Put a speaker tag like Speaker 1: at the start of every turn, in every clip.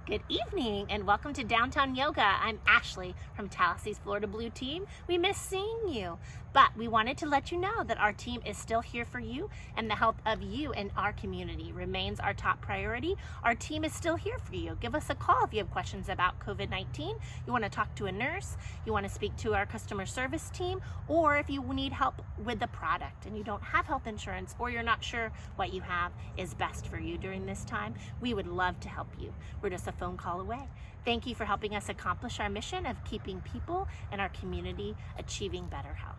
Speaker 1: Good evening and welcome to Downtown Yoga. I'm Ashley from Tallassee's Florida Blue team. We miss seeing you, but we wanted to let you know that our team is still here for you and the health of you and our community remains our top priority. Our team is still here for you. Give us a call if you have questions about COVID-19, you want to talk to a nurse, you want to speak to our customer service team, or if you need help with the product and you don't have health insurance or you're not sure what you have is best for you during this time, we would love to help you. We're just a phone call away. Thank you for helping us accomplish our mission of keeping people and our community achieving better health.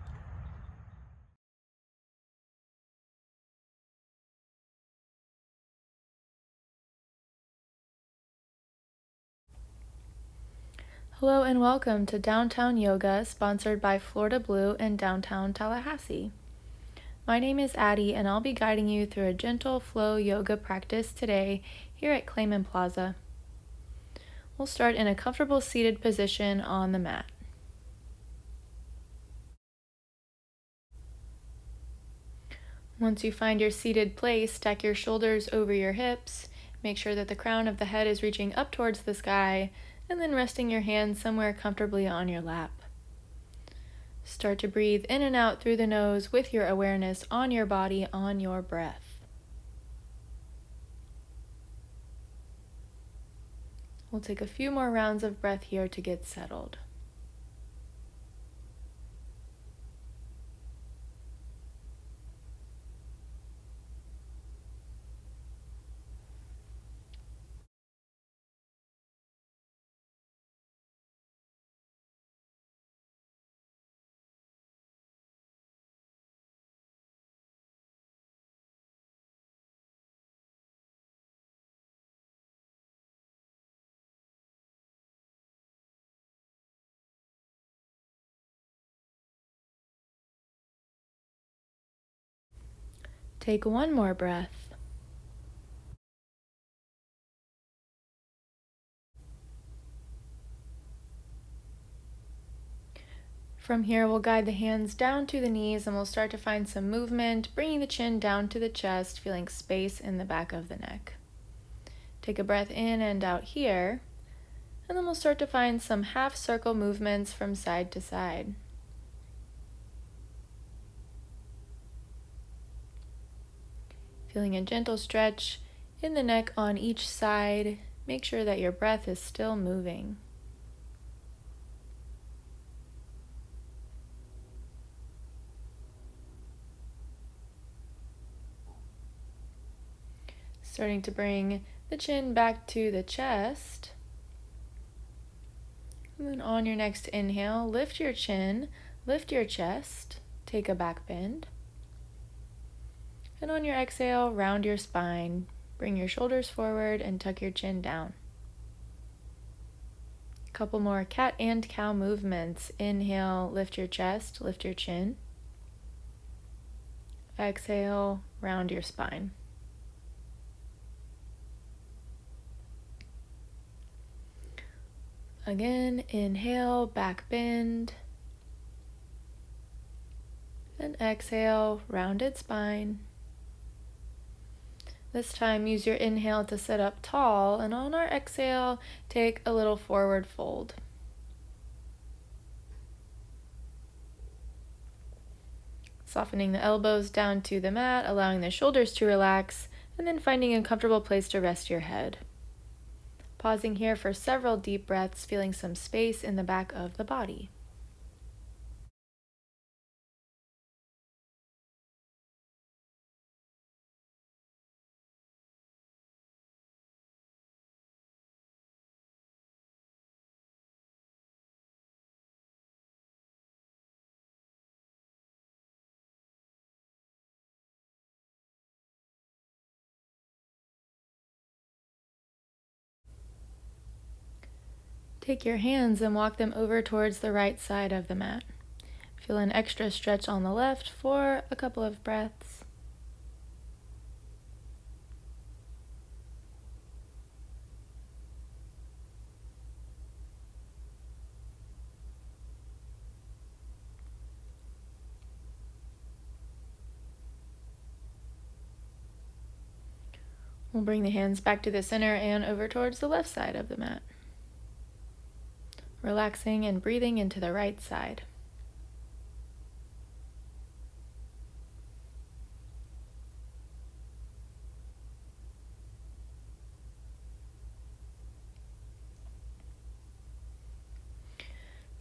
Speaker 2: Hello and welcome to Downtown Yoga, sponsored by Florida Blue and Downtown Tallahassee. My name is Addie and I'll be guiding you through a gentle flow yoga practice today here at Clayman Plaza. We'll start in a comfortable seated position on the mat. Once you find your seated place, stack your shoulders over your hips, make sure that the crown of the head is reaching up towards the sky, and then resting your hands somewhere comfortably on your lap. Start to breathe in and out through the nose with your awareness on your body, on your breath. We'll take a few more rounds of breath here to get settled. Take one more breath. From here, we'll guide the hands down to the knees and we'll start to find some movement, bringing the chin down to the chest, feeling space in the back of the neck. Take a breath in and out here, and then we'll start to find some half circle movements from side to side. Feeling a gentle stretch in the neck on each side. Make sure that your breath is still moving. Starting to bring the chin back to the chest. And then on your next inhale, lift your chin, lift your chest, take a back bend. And on your exhale, round your spine, bring your shoulders forward and tuck your chin down. A couple more cat and cow movements. Inhale, lift your chest, lift your chin. Exhale, round your spine. Again, inhale, back bend. And exhale, rounded spine. This time, use your inhale to sit up tall, and on our exhale, take a little forward fold. Softening the elbows down to the mat, allowing the shoulders to relax, and then finding a comfortable place to rest your head. Pausing here for several deep breaths, feeling some space in the back of the body. Take your hands and walk them over towards the right side of the mat. Feel an extra stretch on the left for a couple of breaths. We'll bring the hands back to the center and over towards the left side of the mat. Relaxing and breathing into the right side.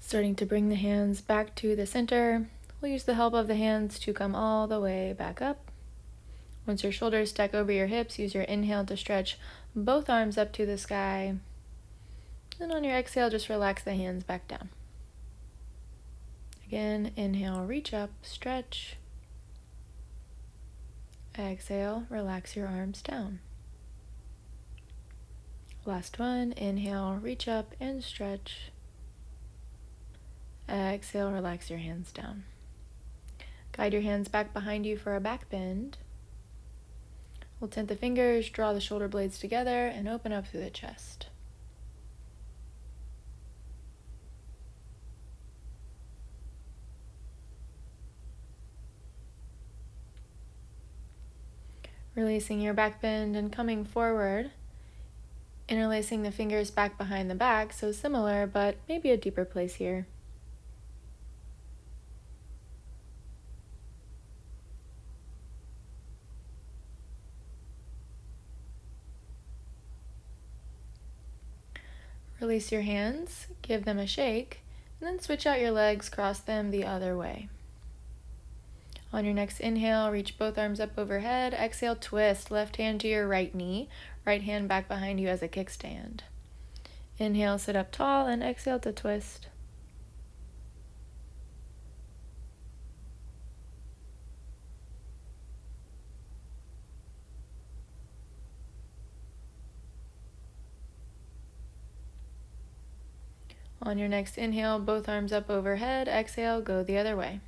Speaker 2: Starting to bring the hands back to the center, we'll use the help of the hands to come all the way back up. Once your shoulders stack over your hips, use your inhale to stretch both arms up to the sky. And on your exhale, just relax the hands back down. Again, inhale, reach up, stretch. Exhale, relax your arms down. Last one, inhale, reach up and stretch. Exhale, relax your hands down. Guide your hands back behind you for a back bend. We'll tent the fingers, draw the shoulder blades together, and open up through the chest. Releasing your back bend and coming forward, interlacing the fingers back behind the back, so similar, but maybe a deeper place here. Release your hands, give them a shake, and then switch out your legs, cross them the other way. On your next inhale, reach both arms up overhead. Exhale, twist, left hand to your right knee, right hand back behind you as a kickstand. Inhale, sit up tall, and exhale to twist. On your next inhale, both arms up overhead. Exhale, go the other way.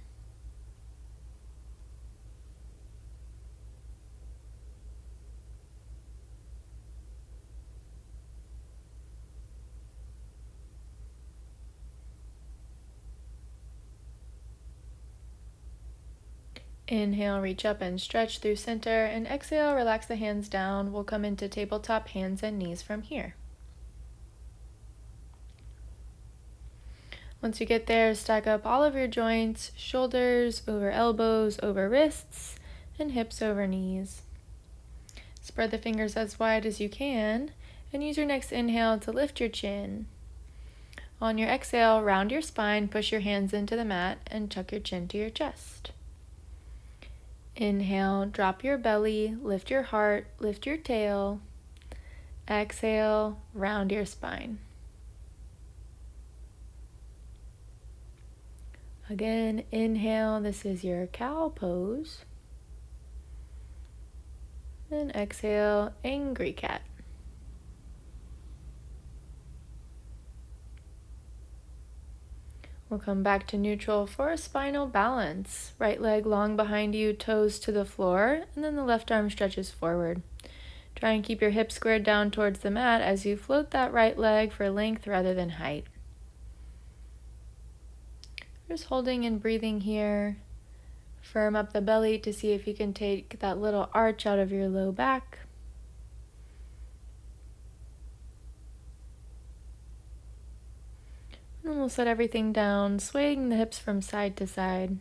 Speaker 2: Inhale, reach up and stretch through center, and exhale, relax the hands down. We'll come into tabletop, hands and knees from here. Once you get there, stack up all of your joints, shoulders over elbows over wrists, and hips over knees. Spread the fingers as wide as you can, and use your next inhale to lift your chin. On your exhale, round your spine, push your hands into the mat, and tuck your chin to your chest. Inhale, drop your belly, lift your heart, lift your tail. Exhale, round your spine. Again, inhale, this is your cow pose. And exhale, angry cat. We'll come back to neutral for a spinal balance. Right leg long behind you, toes to the floor, and then the left arm stretches forward. Try and keep your hips squared down towards the mat as you float that right leg for length rather than height. Just holding and breathing here. Firm up the belly to see if you can take that little arch out of your low back. And we'll set everything down, swaying the hips from side to side.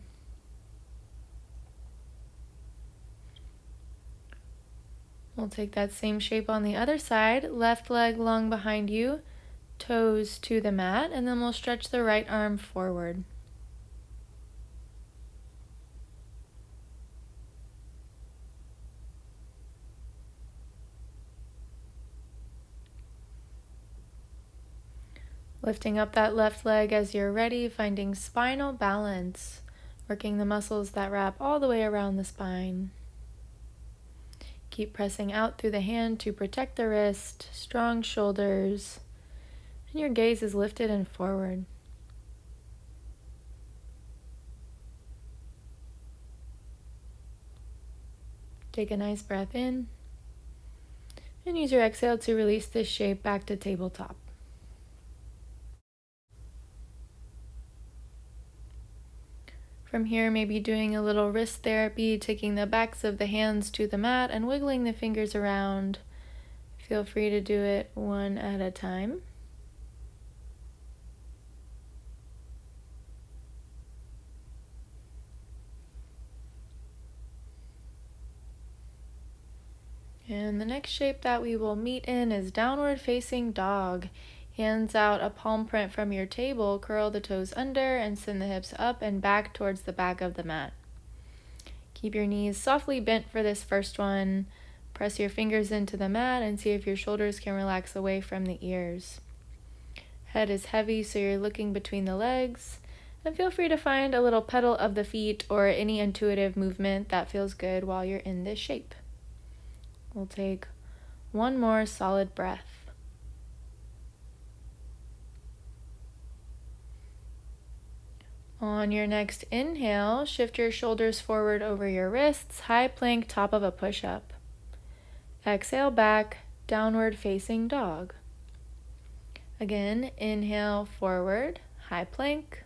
Speaker 2: We'll take that same shape on the other side. Left leg long behind you, toes to the mat, and then we'll stretch the right arm forward. Lifting up that left leg as you're ready, finding spinal balance, working the muscles that wrap all the way around the spine. Keep pressing out through the hand to protect the wrist, strong shoulders, and your gaze is lifted and forward. Take a nice breath in, and use your exhale to release this shape back to tabletop. From here, maybe doing a little wrist therapy, taking the backs of the hands to the mat and wiggling the fingers around, Feel free to do it one at a time. And the next shape that we will meet in is downward facing dog. Hands out a palm print from your table, curl the toes under and send the hips up and back towards the back of the mat. Keep your knees softly bent for this first one. Press your fingers into the mat and see if your shoulders can relax away from the ears. Head is heavy, so you're looking between the legs. And feel free to find a little pedal of the feet or any intuitive movement that feels good while you're in this shape. We'll take one more solid breath. On your next inhale, shift your shoulders forward over your wrists, high plank, top of a push-up. Exhale back, downward facing dog. Again, inhale forward, high plank.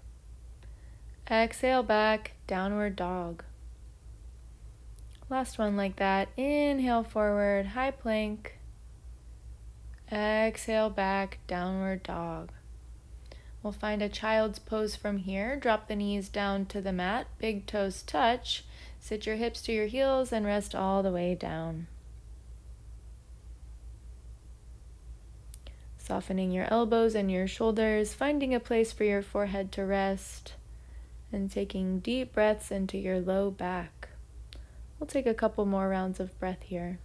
Speaker 2: Exhale back, downward dog. Last one like that. Inhale forward, high plank. Exhale back, downward dog. We'll find a child's pose from here. Drop the knees down to the mat, big toes touch. Sit your hips to your heels and rest all the way down. Softening your elbows and your shoulders, finding a place for your forehead to rest, and taking deep breaths into your low back. We'll take a couple more rounds of breath here.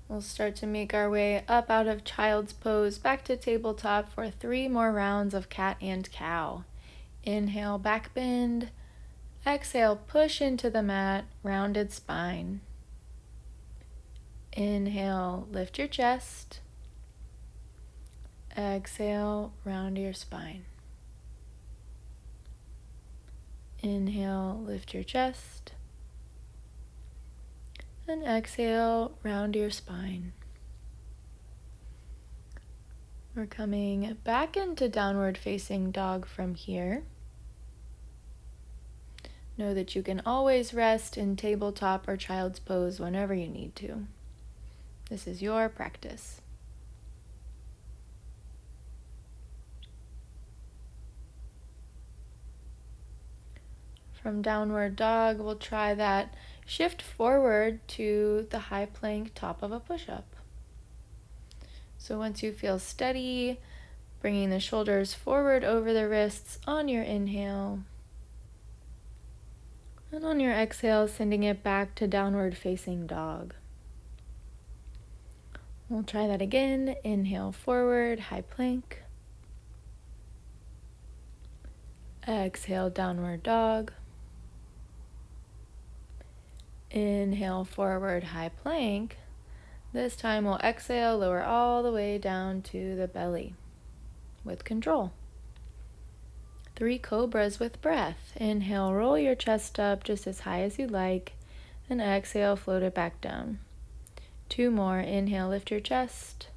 Speaker 2: We'll start to make our way up out of child's pose back to tabletop for 3 more rounds of cat and cow. Inhale, back bend. Exhale, push into the mat, rounded spine. Inhale, lift your chest. Exhale, round your spine. Inhale, lift your chest. And exhale, round your spine. We're coming back into downward facing dog from here. Know that you can always rest in tabletop or child's pose whenever you need to. This is your practice. From downward dog, we'll try that shift forward to the high plank top of a push-up. So once you feel steady, bringing the shoulders forward over the wrists on your inhale, and on your exhale, sending it back to downward facing dog. We'll try that again. Inhale forward, high plank. Exhale, downward dog. Inhale forward, high plank. This time we'll exhale, lower all the way down to the belly with control. 3 cobras with breath. Inhale, roll your chest up just as high as you like, and exhale, float it back down. 2 more. Inhale, lift your chest.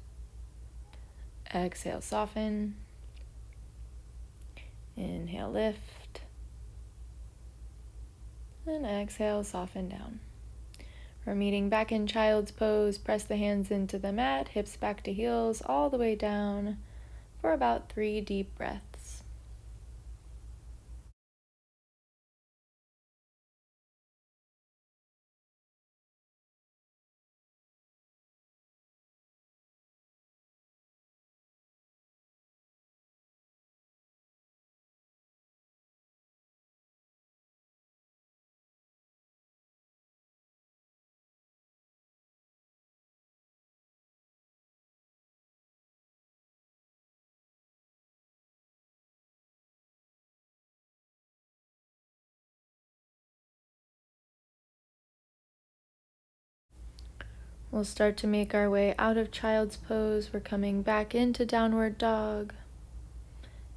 Speaker 2: Exhale, soften. Inhale, lift. And exhale, soften down. We're meeting back in child's pose. Press the hands into the mat, hips back to heels, all the way down for about 3 deep breaths. We'll start to make our way out of child's pose. We're coming back into downward dog.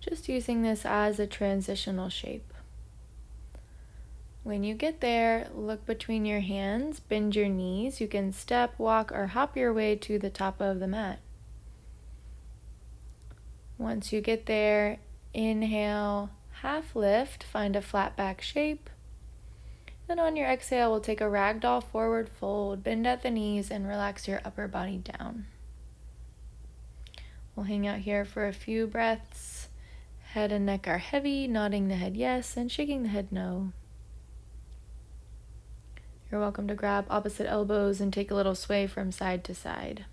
Speaker 2: Just using this as a transitional shape. When you get there, look between your hands, bend your knees. You can step, walk, or hop your way to the top of the mat. Once you get there, inhale, half lift, find a flat back shape. Then on your exhale, we'll take a ragdoll forward fold, bend at the knees, and relax your upper body down. We'll hang out here for a few breaths. Head and neck are heavy, nodding the head yes, and shaking the head no. You're welcome to grab opposite elbows and take a little sway from side to side.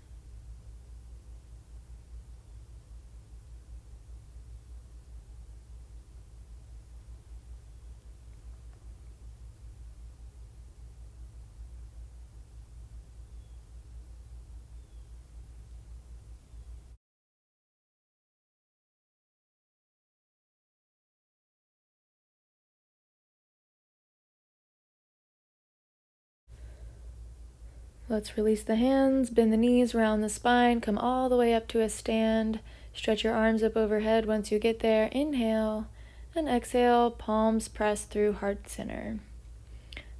Speaker 2: Let's release the hands, bend the knees, round the spine, come all the way up to a stand. Stretch your arms up overhead once you get there. Inhale and exhale, palms press through heart center.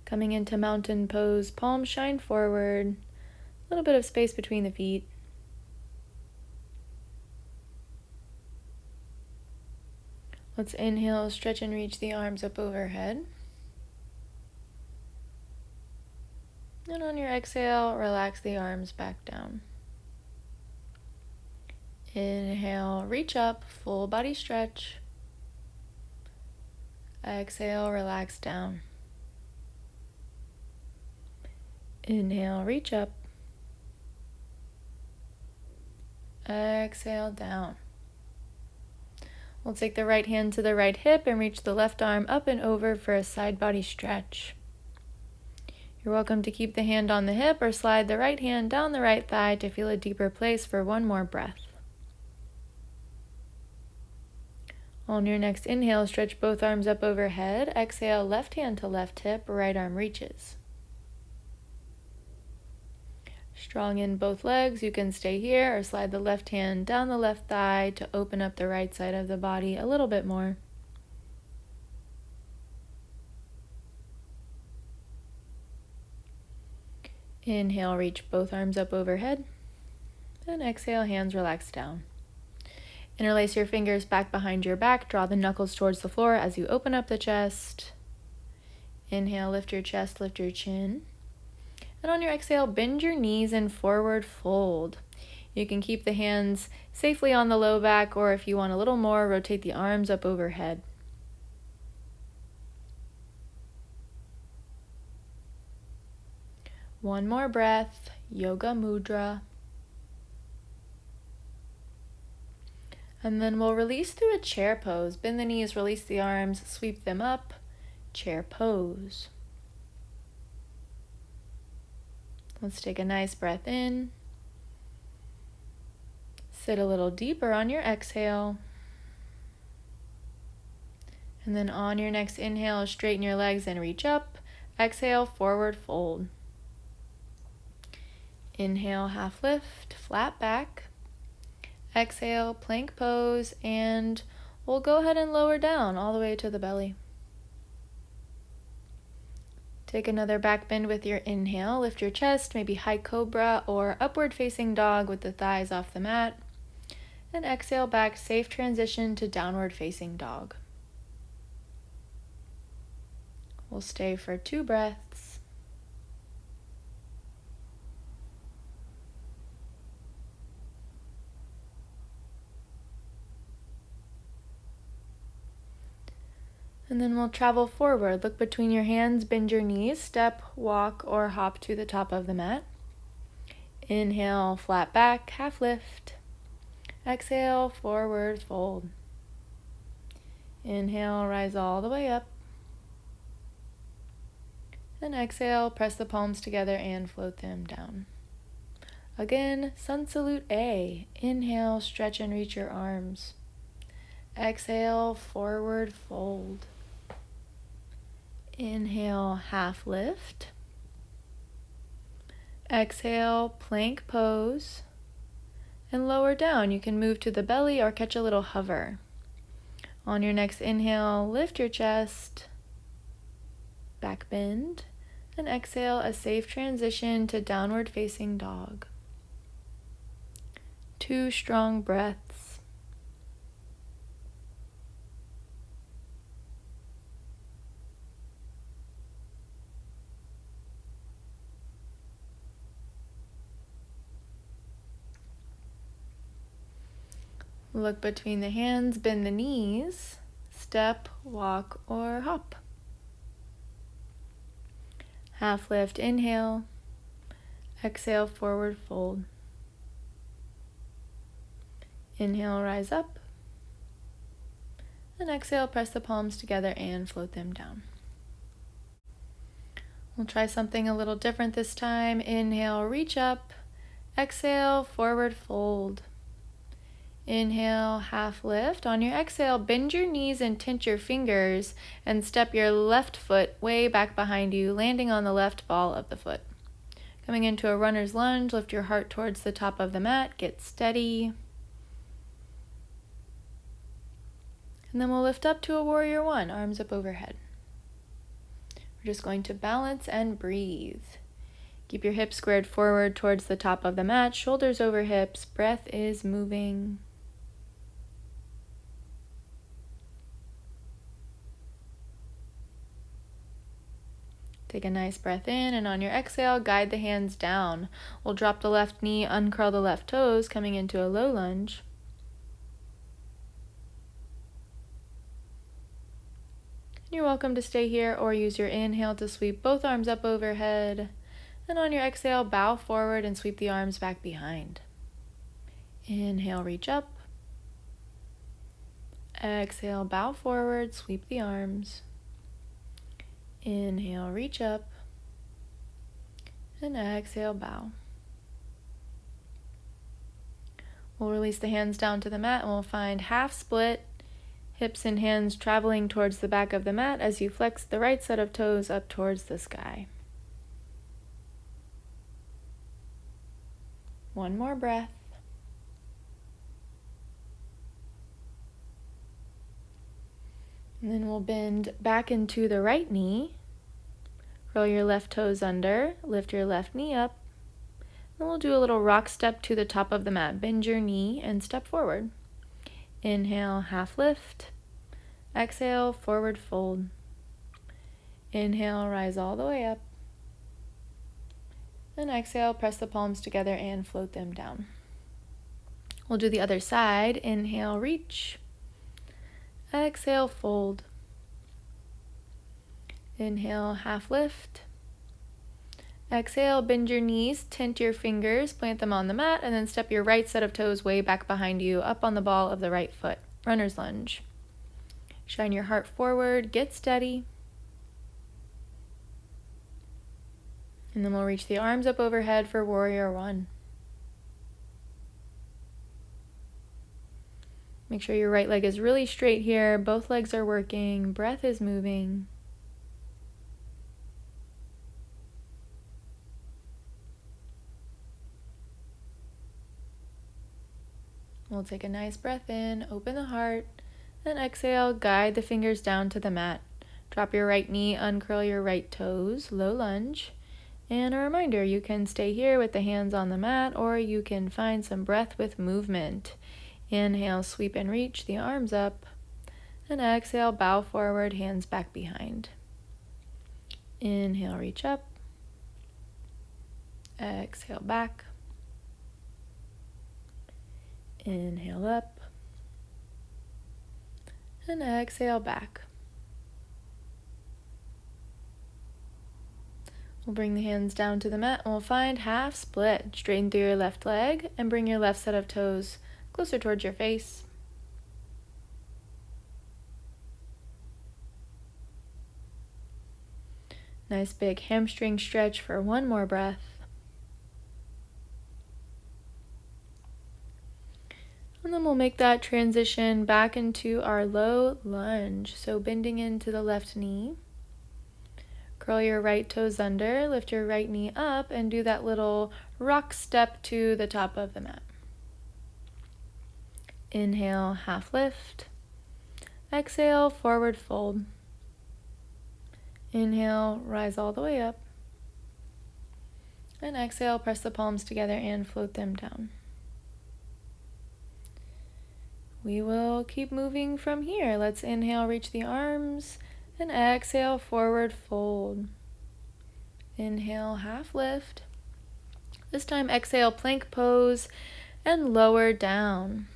Speaker 2: Coming into mountain pose, palms shine forward, a little bit of space between the feet. Let's inhale, stretch and reach the arms up overhead. And on your exhale, relax the arms back down. Inhale, reach up, full body stretch. Exhale, relax down. Inhale, reach up. Exhale, down. We'll take the right hand to the right hip and reach the left arm up and over for a side body stretch. You're welcome to keep the hand on the hip or slide the right hand down the right thigh to feel a deeper place for one more breath. On your next inhale, stretch both arms up overhead. Exhale, left hand to left hip, right arm reaches. Strong in both legs, you can stay here or slide the left hand down the left thigh to open up the right side of the body a little bit more. Inhale, reach both arms up overhead. And exhale, hands relax down. Interlace your fingers back behind your back. Draw the knuckles towards the floor as you open up the chest. Inhale, lift your chest, lift your chin. And on your exhale, bend your knees and forward fold. You can keep the hands safely on the low back, or if you want a little more, rotate the arms up overhead. One more breath, Yoga Mudra. And then we'll release through a chair pose. Bend the knees, release the arms, sweep them up, chair pose. Let's take a nice breath in. Sit a little deeper on your exhale. And then on your next inhale, straighten your legs and reach up. Exhale, forward fold. Inhale, half lift, flat back. Exhale, plank pose, and we'll go ahead and lower down all the way to the belly. Take another back bend with your inhale. Lift your chest, maybe high cobra or upward facing dog with the thighs off the mat. And exhale back, safe transition to downward facing dog. We'll stay for 2 breaths. And then we'll travel forward. Look between your hands, bend your knees, step, walk, or hop to the top of the mat. Inhale, flat back, half lift. Exhale, forward fold. Inhale, rise all the way up. And exhale, press the palms together and float them down. Again, Sun Salute A. Inhale, stretch and reach your arms. Exhale, forward fold. Inhale, half lift. Exhale, plank pose. And lower down, you can move to the belly or catch a little hover. On your next inhale, lift your chest, back bend, and exhale, a safe transition to downward facing dog. 2 strong breaths. Look between the hands, bend the knees, step, walk, or hop. Half lift, inhale, exhale, forward fold. Inhale, rise up, and exhale, press the palms together and float them down. We'll try something a little different this time. Inhale, reach up, exhale, forward fold. Inhale, half lift. On your exhale, bend your knees and tint your fingers and step your left foot way back behind you, landing on the left ball of the foot. Coming into a runner's lunge, lift your heart towards the top of the mat, get steady. And then we'll lift up to a warrior one, arms up overhead. We're just going to balance and breathe. Keep your hips squared forward towards the top of the mat, shoulders over hips, breath is moving. Take a nice breath in, and on your exhale, guide the hands down. We'll drop the left knee, uncurl the left toes, coming into a low lunge. You're welcome to stay here or use your inhale to sweep both arms up overhead. And on your exhale, bow forward and sweep the arms back behind. Inhale, reach up. Exhale, bow forward, sweep the arms. Inhale, reach up. And exhale, bow. We'll release the hands down to the mat and we'll find half split, hips and hands traveling towards the back of the mat as you flex the right set of toes up towards the sky. One more breath. And then we'll bend back into the right knee. Roll your left toes under, lift your left knee up. Then we'll do a little rock step to the top of the mat. Bend your knee and step forward. Inhale, half lift. Exhale, forward fold. Inhale, rise all the way up. And exhale, press the palms together and float them down. We'll do the other side. Inhale, reach. Exhale, fold. Inhale, half lift. Exhale, bend your knees, tint your fingers, plant them on the mat, and then step your right set of toes way back behind you, up on the ball of the right foot. Runner's lunge. Shine your heart forward, get steady. And then we'll reach the arms up overhead for warrior one. Make sure your right leg is really straight here. Both legs are working. Breath is moving. We'll take a nice breath in, open the heart, and exhale, guide the fingers down to the mat. Drop your right knee, uncurl your right toes, low lunge. And a reminder, you can stay here with the hands on the mat, or you can find some breath with movement. Inhale, sweep and reach the arms up. And exhale, bow forward, hands back behind. Inhale, reach up. Exhale, back. Inhale up. And exhale, back. We'll bring the hands down to the mat and we'll find half split. Straighten through your left leg and bring your left set of toes closer towards your face. Nice big hamstring stretch for one more breath. And then we'll make that transition back into our low lunge. So bending into the left knee. Curl your right toes under, lift your right knee up, and do that little rock step to the top of the mat. Inhale, half lift. Exhale, forward fold. Inhale, rise all the way up. And exhale, press the palms together and float them down. We will keep moving from here. Let's inhale, reach the arms, and exhale, forward fold. Inhale, half lift. This time exhale, plank pose, and lower down.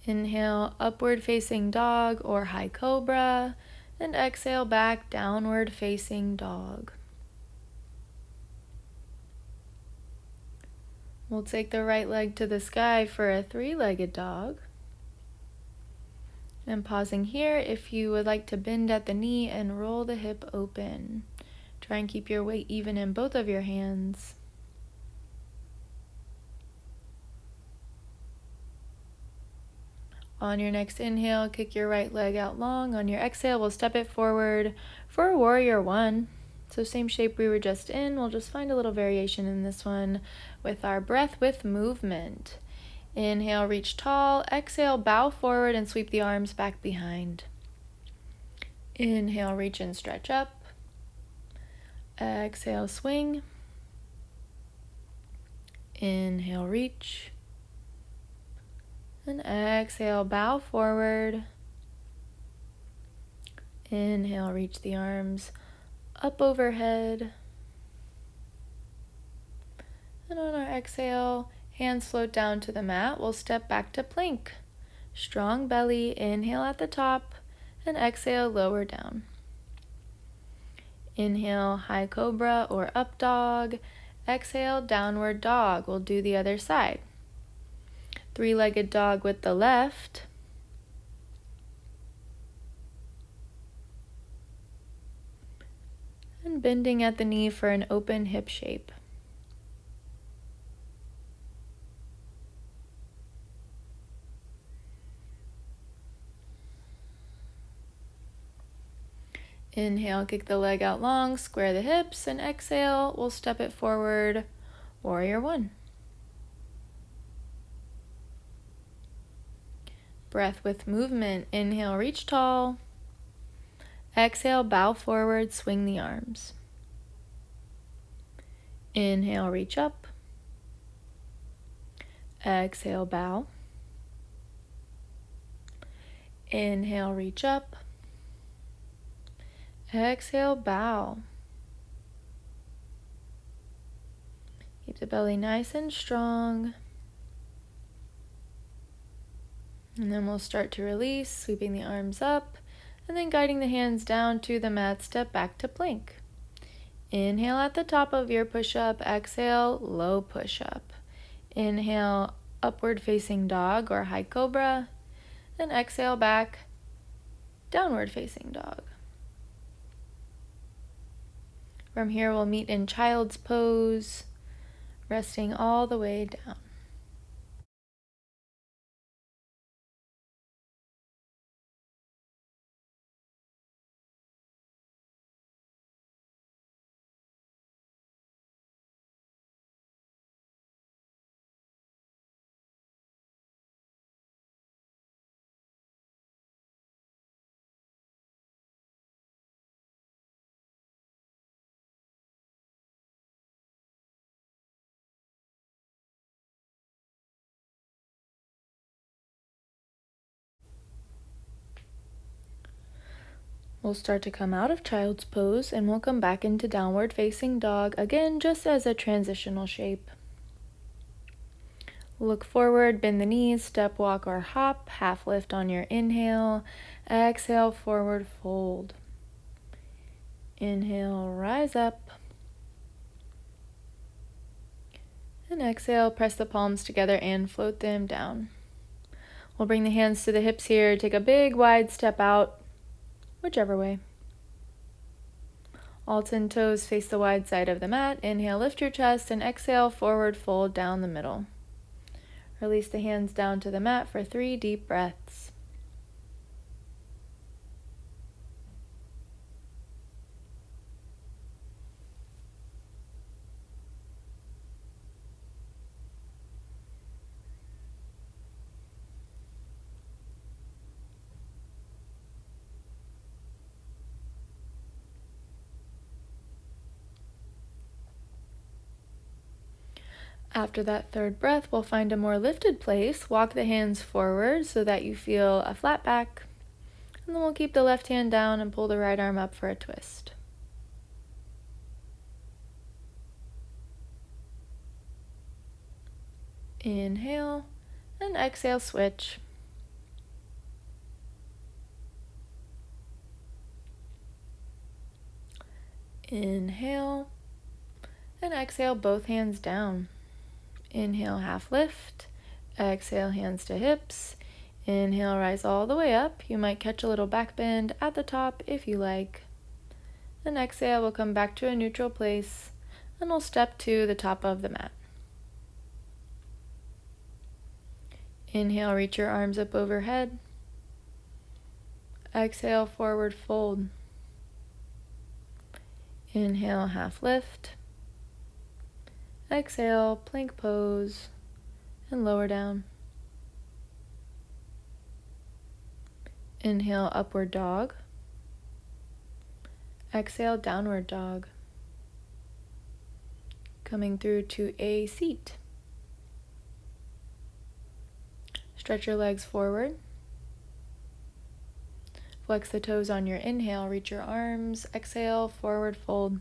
Speaker 2: Inhale, upward facing dog or high cobra, and exhale back, downward facing dog. We'll take the right leg to the sky for a three-legged dog. And pausing here, if you would like to bend at the knee and roll the hip open. Try and keep your weight even in both of your hands. On your next inhale, kick your right leg out long. On your exhale, we'll step it forward for Warrior One. So same shape we were just in, we'll just find a little variation in this one with our breath with movement. Inhale, reach tall. Exhale, bow forward and sweep the arms back behind. Inhale, reach and stretch up. Exhale, swing. Inhale, reach. And exhale, bow forward. Inhale, reach the arms up overhead. And on our exhale, hands float down to the mat. We'll step back to plank. Strong belly, inhale at the top, and exhale, lower down. Inhale, high cobra or up dog. Exhale, downward dog. We'll do the other side. Three-legged dog with the left. And bending at the knee for an open hip shape. Inhale, kick the leg out long, square the hips, and exhale, we'll step it forward, Warrior One. Breath with movement. Inhale, reach tall. Exhale, bow forward, swing the arms. Inhale, reach up. Exhale, bow. Inhale, reach up. Exhale, bow. Keep the belly nice and strong. And then we'll start to release, sweeping the arms up, and then guiding the hands down to the mat, step back to plank. Inhale at the top of your push-up, exhale, low push-up. Inhale, upward facing dog or high cobra, and exhale back, downward facing dog. From here, we'll meet in child's pose, resting all the way down. We'll start to come out of child's pose and we'll come back into downward facing dog, again just as a transitional shape. Look forward, bend the knees, step, walk, or hop, half lift on your inhale. Exhale, forward fold. Inhale, rise up. And exhale, press the palms together and float them down. We'll bring the hands to the hips here, take a big wide step out, whichever way. All 10 toes face the wide side of the mat. Inhale, lift your chest, and exhale, forward fold down the middle. Release the hands down to the mat for 3 deep breaths. After that third breath, we'll find a more lifted place. Walk the hands forward so that you feel a flat back. And then we'll keep the left hand down and pull the right arm up for a twist. Inhale and exhale, switch. Inhale and exhale, both hands down. Inhale, half lift. Exhale, hands to hips. Inhale, rise all the way up. You might catch a little back bend at the top if you like. Then exhale, we'll come back to a neutral place and we'll step to the top of the mat. Inhale, reach your arms up overhead. Exhale, forward fold. Inhale, half lift. Exhale, plank pose and lower down. Inhale, upward dog. Exhale, downward dog. Coming through to a seat. Stretch your legs forward. Flex the toes on your inhale, reach your arms. Exhale, forward fold.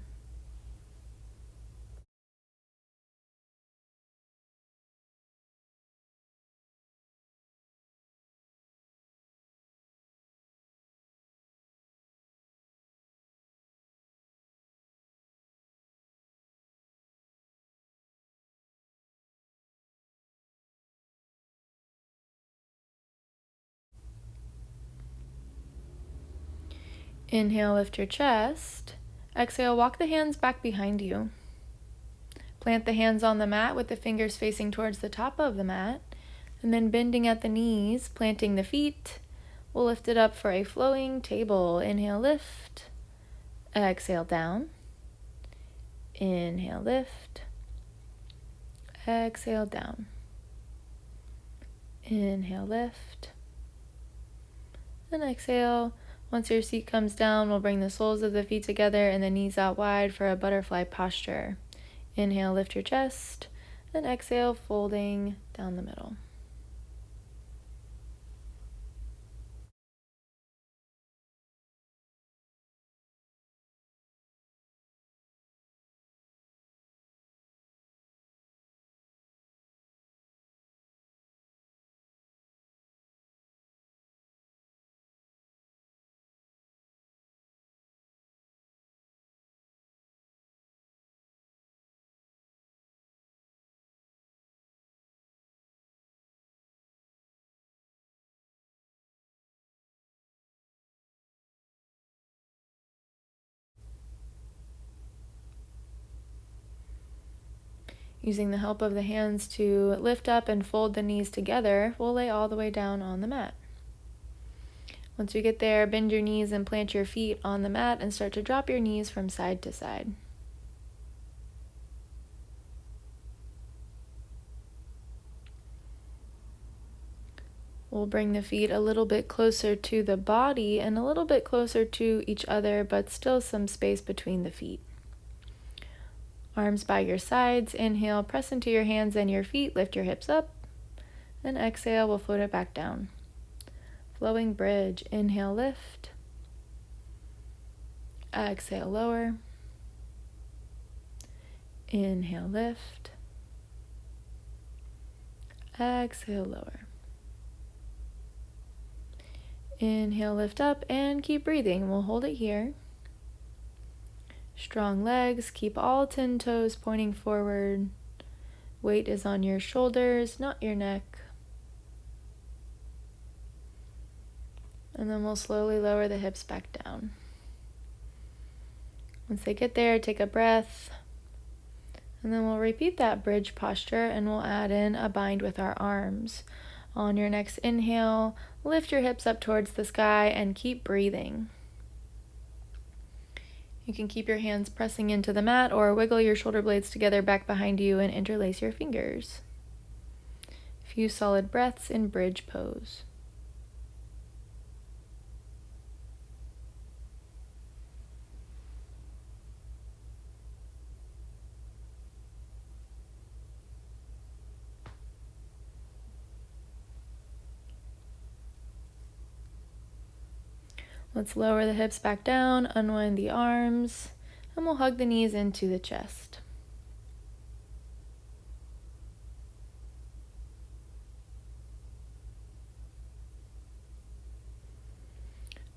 Speaker 2: Inhale, lift your chest. Exhale, walk the hands back behind you. Plant the hands on the mat with the fingers facing towards the top of the mat. And then bending at the knees, planting the feet. We'll lift it up for a flowing table. Inhale, lift. Exhale, down. Inhale, lift. Exhale, down. Inhale, lift. And exhale. Once your seat comes down, we'll bring the soles of the feet together and the knees out wide for a butterfly posture. Inhale, lift your chest, and exhale, folding down the middle. Using the help of the hands to lift up and fold the knees together, we'll lay all the way down on the mat. Once you get there, bend your knees and plant your feet on the mat and start to drop your knees from side to side. We'll bring the feet a little bit closer to the body and a little bit closer to each other, but still some space between the feet. Arms by your sides. Inhale, press into your hands and your feet. Lift your hips up. And exhale, we'll float it back down. Flowing bridge. Inhale, lift. Exhale, lower. Inhale, lift. Exhale, lower. Inhale, lift up and keep breathing. We'll hold it here. Strong legs, keep all 10 toes pointing forward. Weight is on your shoulders, not your neck. And then we'll slowly lower the hips back down. Once they get there, take a breath. And then we'll repeat that bridge posture and we'll add in a bind with our arms. On your next inhale, lift your hips up towards the sky and keep breathing. You can keep your hands pressing into the mat or wiggle your shoulder blades together back behind you and interlace your fingers. A few solid breaths in bridge pose. Let's lower the hips back down, unwind the arms, and we'll hug the knees into the chest.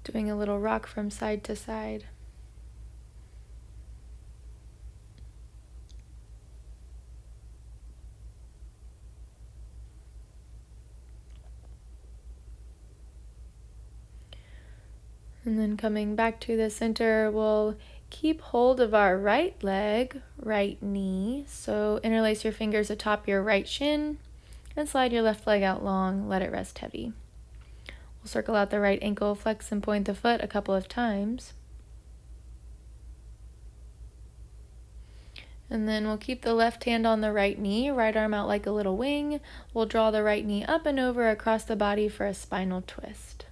Speaker 2: Doing a little rock from side to side. And then coming back to the center, we'll keep hold of our right leg, right knee. So interlace your fingers atop your right shin and slide your left leg out long. Let it rest heavy. We'll circle out the right ankle, flex and point the foot a couple of times. And then we'll keep the left hand on the right knee, right arm out like a little wing. We'll draw the right knee up and over across the body for a spinal twist.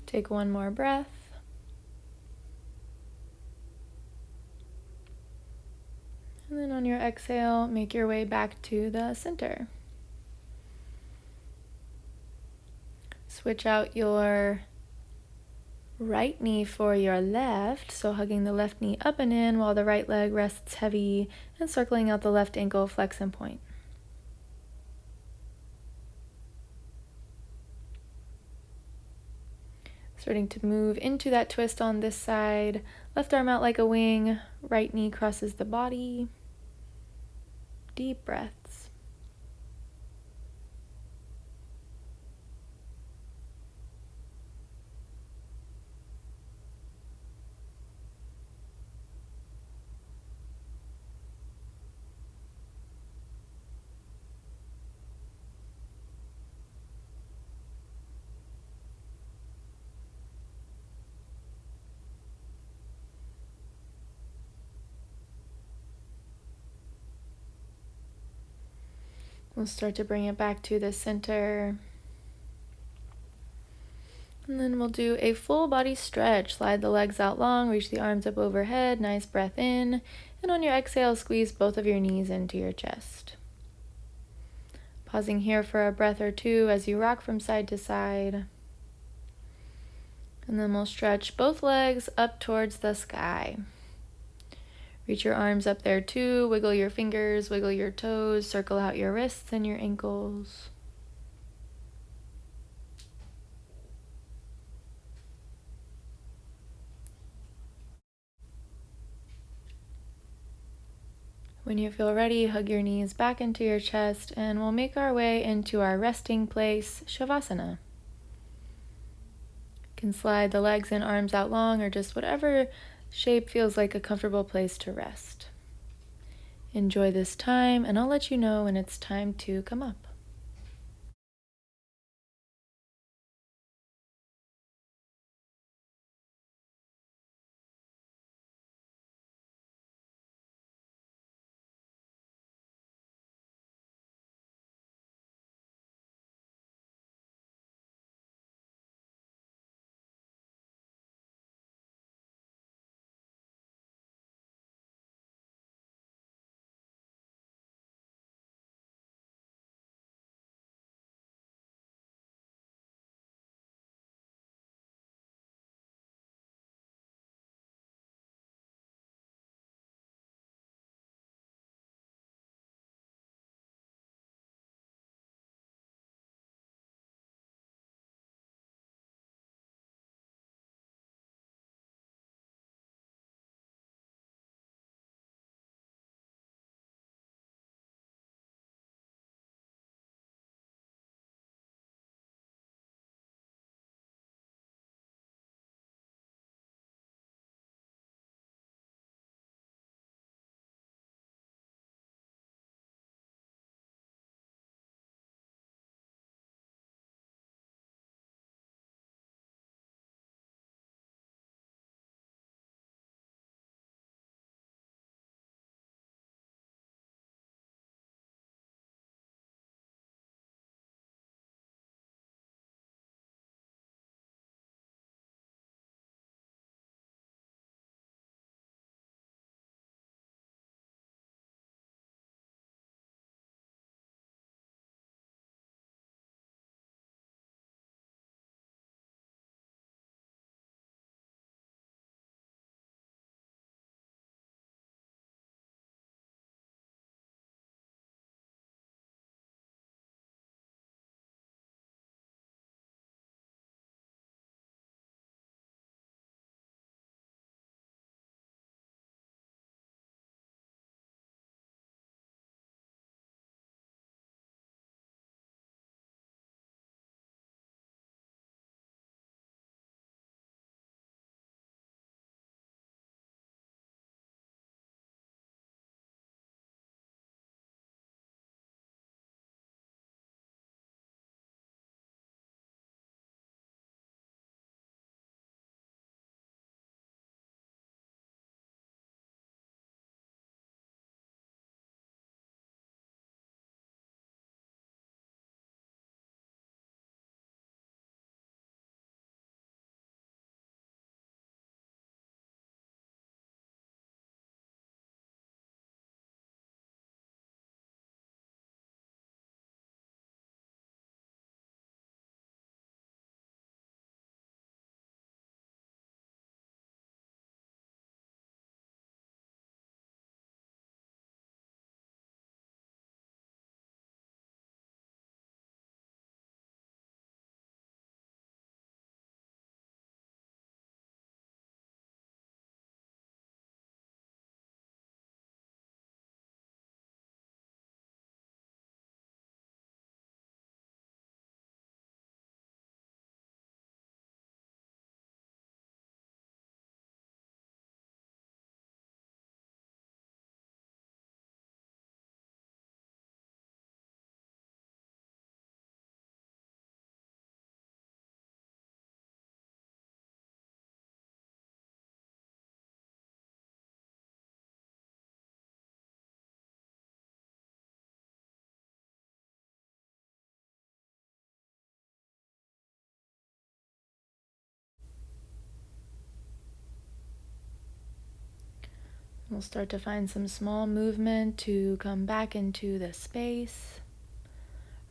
Speaker 2: Take one more breath. And then on your exhale, make your way back to the center. Switch out your right knee for your left, so hugging the left knee up and in while the right leg rests heavy and circling out the left ankle, flex and point. Starting to move into that twist on this side. Left arm out like a wing, right knee crosses the body. Deep breaths. We'll start to bring it back to the center. And then we'll do a full body stretch. Slide the legs out long, reach the arms up overhead, nice breath in. And on your exhale, squeeze both of your knees into your chest. Pausing here for a breath or two as you rock from side to side. And then we'll stretch both legs up towards the sky. Reach your arms up there too, wiggle your fingers, wiggle your toes, circle out your wrists and your ankles. When you feel ready, hug your knees back into your chest and we'll make our way into our resting place, Shavasana. You can slide the legs and arms out long or just whatever shape feels like a comfortable place to rest. Enjoy this time, and I'll let you know when it's time to come up. We'll start to find some small movement to come back into the space,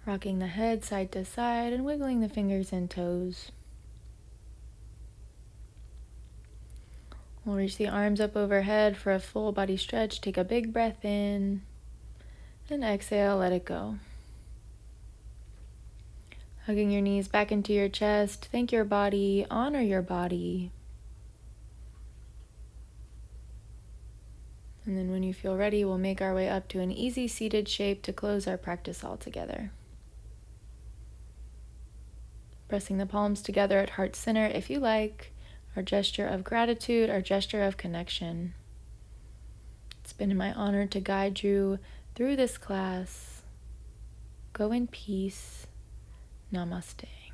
Speaker 2: rocking the head side to side and wiggling the fingers and toes. We'll reach the arms up overhead for a full body stretch. Take a big breath in and exhale, let it go. Hugging your knees back into your chest. Thank your body, honor your body. And then when you feel ready, we'll make our way up to an easy seated shape to close our practice all together. Pressing the palms together at heart center if you like, our gesture of gratitude, our gesture of connection. It's been my honor to guide you through this class. Go in peace. Namaste.